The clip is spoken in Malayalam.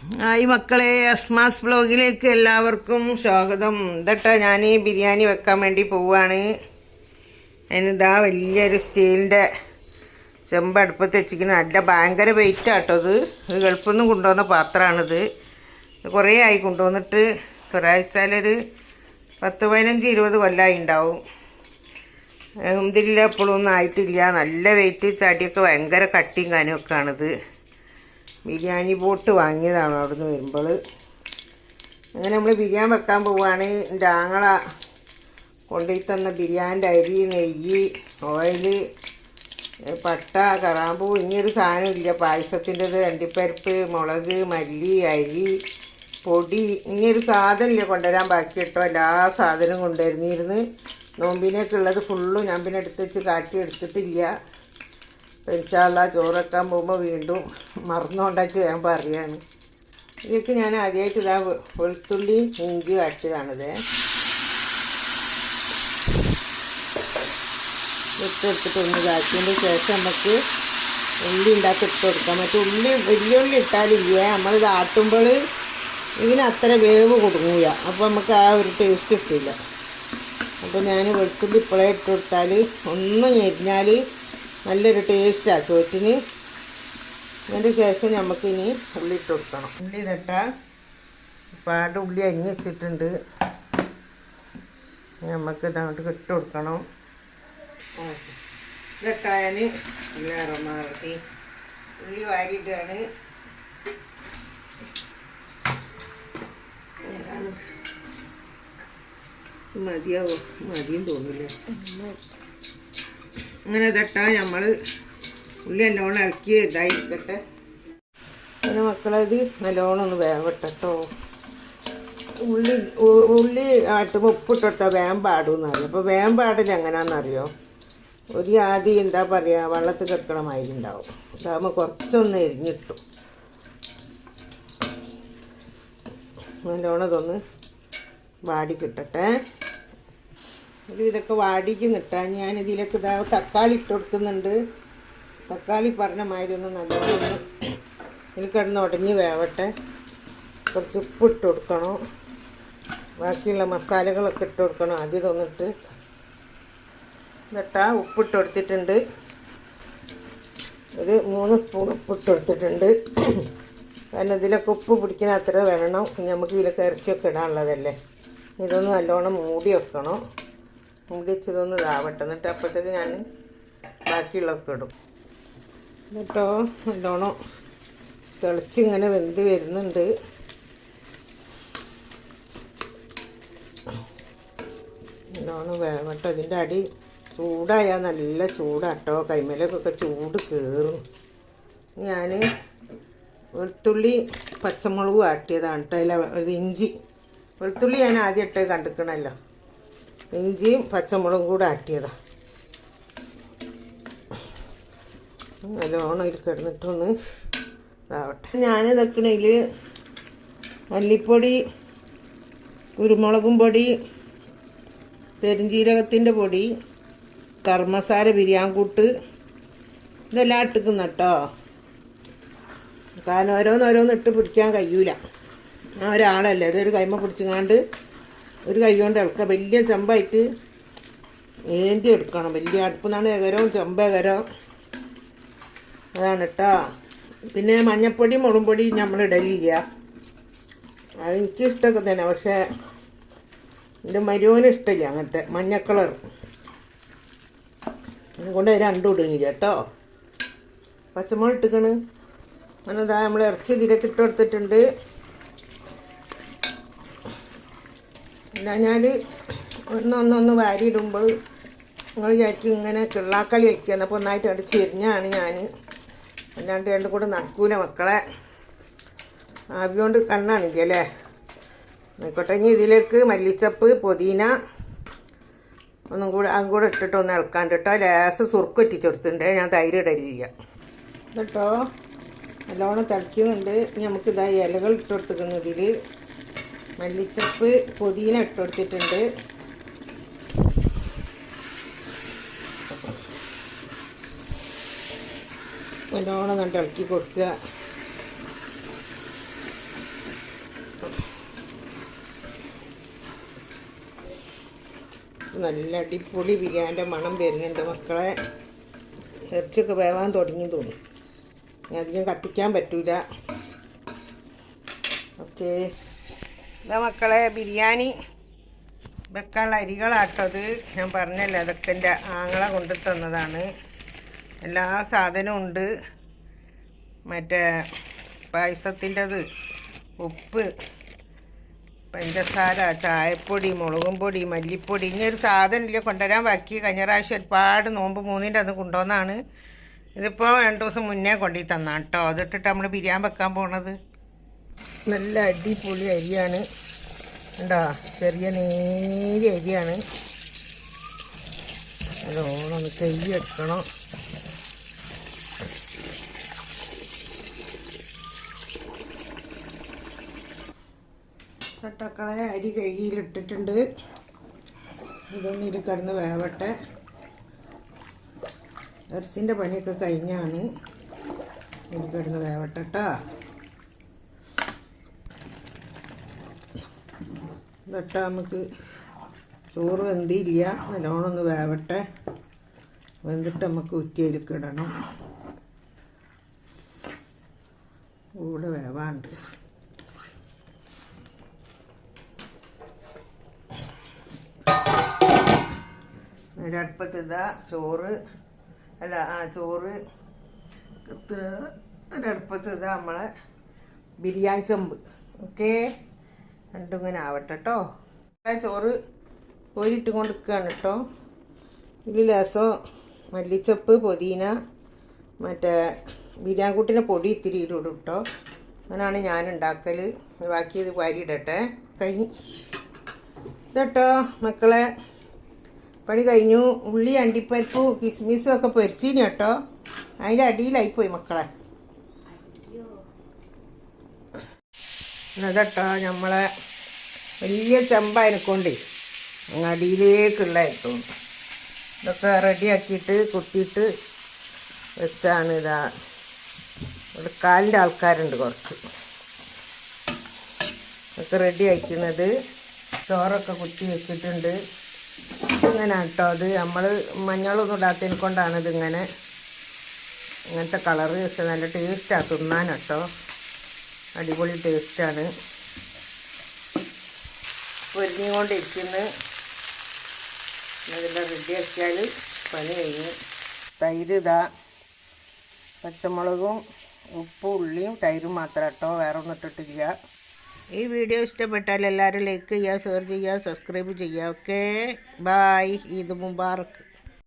ഹായ് മക്കളെ, അസ്മാസ് വ്ലോഗിലേക്ക് എല്ലാവർക്കും സ്വാഗതം. ഇതട്ടാ ഞാൻ ബിരിയാണി വെക്കാൻ വേണ്ടി പോവുകയാണ്. അതിനിതാ വലിയൊരു സ്റ്റീലിൻ്റെ ചെമ്പ് അടുപ്പത്ത് വെച്ചിരിക്കുന്നത്. നല്ല ഭയങ്കര വെയിറ്റ് ആട്ടോ. ഇത് ഗൾഫിൽ നിന്ന് കൊണ്ടുവന്ന പാത്രമാണിത്. കുറേ ആയി കൊണ്ടുവന്നിട്ട്, ഒരാഴ്ചയിലൊരു 10-15-20 കൊല്ലമായി ഉണ്ടാവും. മുന്തിരില്ല എപ്പോഴൊന്നും ആയിട്ടില്ല. നല്ല വെയിറ്റ്, ചടിയൊക്കെ ഭയങ്കര കട്ടിയും കാനുമൊക്കെ ആണിത്. ബിരിയാണി ബോട്ട് വാങ്ങിയതാണ് അവിടുന്ന് വരുമ്പോൾ. അങ്ങനെ നമ്മൾ ബിരിയാണി വെക്കാൻ പോവുകയാണ്. എൻ്റെ ആങ്ങള കൊണ്ടുപോയി തന്ന ബിരിയാണിൻ്റെ അരി, നെയ്യ്, ഓയില്, പട്ട, കറാമ്പൂ, ഇനിയൊരു സാധനമില്ല പായസത്തിൻ്റെത്. അണ്ടിപ്പരിപ്പ്, മുളക്, മല്ലി, അരി, പൊടി, ഇനിയൊരു സാധനമില്ല കൊണ്ടുവരാൻ. ബാക്കി കേട്ടോ എല്ലാ സാധനവും കൊണ്ടുവരുന്നിരുന്ന്. നോമ്പിനേക്കുള്ളത് ഫുള്ളും ഞാൻ പിന്നെ എടുത്ത് വെച്ച് കാട്ടി എടുത്തിട്ടില്ല. ഇൻഷാല്ലാ ചോറ് വെക്കാൻ പോകുമ്പോൾ വീണ്ടും മറന്നുകൊണ്ടാക്കി ഞാൻ പറയുകയാണ്. ഇതൊക്കെ ഞാൻ ആദ്യമായിട്ട് ഇതാ വെളുത്തുള്ളി ഇഞ്ചി കാട്ടിയതാണിത്. ഇട്ടെടുത്തിട്ട് ഒന്ന് കാട്ടിയതിൻ്റെ ശേഷം നമുക്ക് ഉള്ളി ഉണ്ടാക്കി ഇട്ട് കൊടുക്കാം. മറ്റേ വലിയ ഉള്ളി ഇട്ടാലില്ല, നമ്മളിത് ആട്ടുമ്പോൾ ഇതിന് അത്ര വേവ് കൊടുങ്ങൂല. അപ്പോൾ നമുക്ക് ആ ഒരു ടേസ്റ്റ് കിട്ടില്ല. അപ്പോൾ ഞാൻ വെളുത്തുള്ളി ഇപ്പോഴേ ഇട്ട് കൊടുത്താൽ ഒന്ന് ഞെരിഞ്ഞാൽ നല്ലൊരു ടേസ്റ്റാണ് ചോറ്റിന്. അതിൻ്റെ ശേഷം നമുക്കിനി ഉള്ളി ഇട്ട് കൊടുക്കണം. ഉള്ളി ഇട്ടാൽ പാട് ഉള്ളി അരിഞ്ഞ് വെച്ചിട്ടുണ്ട്. നമുക്ക് ഇതങ്ങോട്ട് ഇട്ട് കൊടുക്കണം. ഇതൊട്ടാൽ മാറി ഉള്ളി വാരിയിട്ടാണ്. മതിയാവോ? മതിയും തോന്നില്ല. അങ്ങനെ ഇതട്ടാൽ നമ്മൾ ഉള്ളി നല്ലോണം ഇളക്കി ഇതായിരിക്കട്ടെ. അങ്ങനെ മക്കളത് നല്ലോണം ഒന്ന് വേവട്ടോ. ഉള്ളി ആട്ടുമ്പോൾ ഉപ്പിട്ടെടുത്താൽ വേഗം പാടുമെന്നറിയാം. അപ്പോൾ വേഗം പാടില്ല എങ്ങനെയാണെന്നറിയോ? ഒരു ആദ്യം എന്താ പറയുക, വെള്ളത്തിൽ കിടക്കണ മാതിരി ഉണ്ടാവും. അതാകുമ്പോൾ കുറച്ചൊന്ന് എരിഞ്ഞിട്ടു. നല്ലോണം ഇതൊന്ന് വാടി കിട്ടട്ടെ. ഇതൊക്കെ വാടിക്ക് കിട്ടാൻ ഞാൻ ഇതിലേക്ക് ഇതാ തക്കാളി ഇട്ട് കൊടുക്കുന്നുണ്ട്. തക്കാളി പറഞ്ഞ മാതിരി ഒന്ന് നല്ലോണം ഇതിൽ കിടന്ന് ഉടഞ്ഞ് വേവട്ടെ. കുറച്ച് ഉപ്പ് ഇട്ട് കൊടുക്കണം. ബാക്കിയുള്ള മസാലകളൊക്കെ ഇട്ട് കൊടുക്കണം. ആദ്യം തോന്നിട്ട് എന്നിട്ടാ ഉപ്പിട്ട് കൊടുത്തിട്ടുണ്ട്. ഒരു 3 സ്പൂൺ ഉപ്പിട്ട് കൊടുത്തിട്ടുണ്ട്. കാരണം ഇതിലൊക്കെ ഉപ്പ് പിടിക്കുന്ന അത്ര വേണം. നമുക്ക് ഇതിലൊക്കെ ഇറച്ചിയൊക്കെ ഇടാനുള്ളതല്ലേ. ഇതൊന്ന് നല്ലോണം മൂടി വെക്കണം. മൂടി വെച്ചതൊന്ന് ഇതാവട്ടെ. എന്നിട്ട് അപ്പോഴത്തേക്ക് ഞാൻ ബാക്കിയുള്ളതൊക്കെ ഇടും. എന്നിട്ടോ നല്ലോണം തിളച്ചിങ്ങനെ വെന്ത് വരുന്നുണ്ട്. നല്ലോണം വേവട്ടെ. ഇതിൻ്റെ അടി ചൂടായാൽ നല്ല ചൂടാട്ടോ. കൈമേലേക്കൊക്കെ ചൂട് കയറും. ഞാൻ വെളുത്തുള്ളി പച്ചമുളക് ആട്ടിയതാണ് കേട്ടോ. അതിൽ ഇഞ്ചി, വെളുത്തുള്ളി ഞാൻ ആദ്യം ഇട്ട് കണ്ടിക്കണമല്ലോ. ഇഞ്ചിയും പച്ചമുളകും കൂടെ ആട്ടിയതാണ്. നല്ലോണം ഇതിൽ കിടന്നിട്ടൊന്ന് ഇതാവട്ടെ. ഞാൻ ഇതൊക്കെയിൽ മല്ലിപ്പൊടി, കുരുമുളകും പൊടി, പെരുംജീരകത്തിൻ്റെ പൊടി, കറി മസാല, ബിരിയാണി കൂട്ട്, ഇതെല്ലാം ഇട്ടിക്കുന്ന കേട്ടോ. കാരണം ഓരോന്നോരോന്ന് ഇട്ട് പിടിക്കാൻ കഴിയൂല. ഞാൻ ഒരാളല്ലേ, അതൊരു കൈമ പിടിച്ചങ്ങാണ്ട് ഒരു കൈ കൊണ്ട് ഇളക്കുക. വലിയ ചെമ്പായിട്ട് ഏന്തി എടുക്കണം. വലിയ അടുപ്പെന്നാണ് ഏകരവും ചെമ്പേകരം. അതാണ് കേട്ടോ. പിന്നെ മഞ്ഞൾപ്പൊടി, മുളകും പൊടി നമ്മൾ ഇടലില്ല. അതെനിക്ക് ഇഷ്ടമൊക്കെ തന്നെ. പക്ഷേ എൻ്റെ മരുവന് ഇഷ്ടമില്ല അങ്ങനത്തെ മഞ്ഞ കളർ. അതുകൊണ്ട് രണ്ടും ഇടുന്നില്ല കേട്ടോ. പച്ചമുളക് ഇട്ടിക്കണ്. അങ്ങനെ ഇതാ നമ്മൾ ഇറച്ചി ഇതിലേക്ക് ഇട്ട് കൊടുത്തിട്ടുണ്ട്. ഞാൻ ഒന്നൊന്ന് വാരിയിടുമ്പോൾ നിങ്ങൾ വിചാരിക്കും ഇങ്ങനെ കിള്ളാക്കളി വയ്ക്കുക. അപ്പോൾ ഒന്നായിട്ട് അവിടെ ചെരിഞ്ഞാണ് ഞാൻ. അല്ലാണ്ട് രണ്ടും കൂടെ നടക്കൂല മക്കളെ. ആവി കൊണ്ട് കണ്ണാണെങ്കിൽ അല്ലേ. ആയിക്കോട്ടെ. ഇനി ഇതിലേക്ക് മല്ലിച്ചപ്പ്, പുതിന അതും കൂടെ ഇട്ടിട്ട് ഒന്ന് ഇളക്കാണ്ട് കേട്ടോ. ലേസ് സുറുക്ക് ഒറ്റിച്ചെടുത്തിട്ടുണ്ട്. ഞാൻ തൈര് ഇടലില്ല കേട്ടോ. നല്ലോണം തിളയ്ക്കുന്നുണ്ട്. ഇനി നമുക്കിതാ ഇലകൾ ഇട്ട് കൊടുത്തിരിക്കുന്നതിൽ മല്ലിച്ചപ്പ്, പുതിന ഇട്ട് കൊടുത്തിട്ടുണ്ട്. നല്ലോണം കണ്ട് ഇളക്കി കൊടുക്കുക. നല്ല അടിപൊളി ബിരിയാണിൻ്റെ മണം വരുന്നുണ്ട് മക്കളെ. ഇറച്ചിയൊക്കെ വേവാൻ തുടങ്ങി തോന്നും. അധികം കത്തിക്കാൻ പറ്റൂല. ഓക്കെ, ഇതാ മക്കളെ ബിരിയാണി വെക്കാനുള്ള അരികളാട്ടത്. ഞാൻ പറഞ്ഞല്ലോ, അതൊക്കെ എൻ്റെ ആങ്ങളെ കൊണ്ടു തന്നതാണ്. എല്ലാ സാധനവും ഉണ്ട്. മറ്റേ പായസത്തിൻ്റെത്, ഉപ്പ്, പഞ്ചസാര, ചായപ്പൊടി, മുളകും പൊടി, മല്ലിപ്പൊടി. ഇനിയൊരു സാധനമില്ല കൊണ്ടുവരാൻ. ബാക്കി കഴിഞ്ഞ പ്രാവശ്യം ഒരുപാട് നോമ്പ് 3-ൻ്റെ അന്ന് കൊണ്ടുവന്നാണ്. ഇതിപ്പോൾ 2 ദിവസം മുന്നേ കൊണ്ടു തന്നാണ് കേട്ടോ. അതിട്ടിട്ട് നമ്മൾ ബിരിയാണി വെക്കാൻ പോണത്. നല്ല അടിപൊളി അരിയാണ് ഉണ്ടോ, ചെറിയ നേരിയ അരിയാണ്. അതോണൊന്ന് കൈയ്യെടുക്കണം. തട്ടക്കളെ അരി കഴുകിയിലിട്ടിട്ടുണ്ട്. ഇതൊന്നും ഇത് കിടന്ന് വേവട്ടെ. ഇറച്ചിൻ്റെ പണിയൊക്കെ കഴിഞ്ഞാണ്. ഇത് കിടന്ന് വേവട്ടെ കേട്ടോ. ഇതൊട്ടാ നമുക്ക് ചോറ് വെന്തില്ല, നല്ലോണം ഒന്ന് വേവട്ടെ. വെന്തിട്ട് നമുക്ക് ഉറ്റിയിലേക്ക് ഇടണം. കൂടെ വേവാണ്ട്. ഒരടുപ്പത്ത് ഇതാ ചോറ് ചോറ് ഒരടുപ്പത്ത് ഇതാ നമ്മളെ ബിരിയാണി ചെമ്പ്. ഓക്കെ, രണ്ടും ഇങ്ങനെ ആവട്ടെ കേട്ടോ. ചോറ് കോരിട്ട് കൊണ്ടിരിക്കുകയാണ് കേട്ടോ. ഇതിൽ ലേശം മല്ലിച്ചപ്പ്, പുതിന, മറ്റേ ബിരിയാണി കൂട്ടിൻ്റെ പൊടി ഇത്തിരി ഇടും കേട്ടോ. അങ്ങനെയാണ് ഞാൻ ഉണ്ടാക്കൽ. ബാക്കി ഇത് വാരിയിടട്ടെ. കഴിഞ്ഞ് ഇതട്ടോ മക്കളെ, പണി കഴിഞ്ഞു. ഉള്ളി, അണ്ടിപ്പരിപ്പും കിസ്മിസും ഒക്കെ പൊരിച്ചിന് കേട്ടോ. അതിൻ്റെ അടിയിലായിപ്പോയി മക്കളെ. അതട്ടോ നമ്മളെ വലിയ ചെമ്പായനെക്കൊണ്ട് അങ്ങ് അടിയിലേക്കുള്ളതായിട്ടു. ഇതൊക്കെ റെഡിയാക്കിയിട്ട് കുത്തിയിട്ട് വെച്ചാണ്. ഇതാ ഇവിടെ കാലിൻ്റെ ആൾക്കാരുണ്ട് കുറച്ച്. ഒക്കെ റെഡി ആക്കുന്നത്. ചോറൊക്കെ കുത്തി വെച്ചിട്ടുണ്ട്. ഇങ്ങനെ കേട്ടോ, അത് നമ്മൾ മഞ്ഞളൊന്നും ഇടാത്തതിനെ കൊണ്ടാണ് ഇതിങ്ങനെ ഇങ്ങനത്തെ കളറ്. പക്ഷെ നല്ല ടേസ്റ്റാണ് തിന്നാൻ കേട്ടോ. അടിപൊളി ടേസ്റ്റാണ്. പൊരിഞ്ഞുകൊണ്ടിരിക്കുന്നു. അതെല്ലാം റെഡിയാക്കിയാൽ പണി കഴിഞ്ഞ്. തൈര് ഇതാ, പച്ചമുളകും ഉപ്പും ഉള്ളിയും തൈരും മാത്രം കേട്ടോ, വേറെ ഒന്നും ഇട്ടിട്ടില്ല. ഈ വീഡിയോ ഇഷ്ടപ്പെട്ടാൽ എല്ലാവരും ലൈക്ക് ചെയ്യുക, ഷെയർ ചെയ്യുക, സബ്സ്ക്രൈബ് ചെയ്യുക. Okay, bye. ഈദ് മുബാറക്ക്.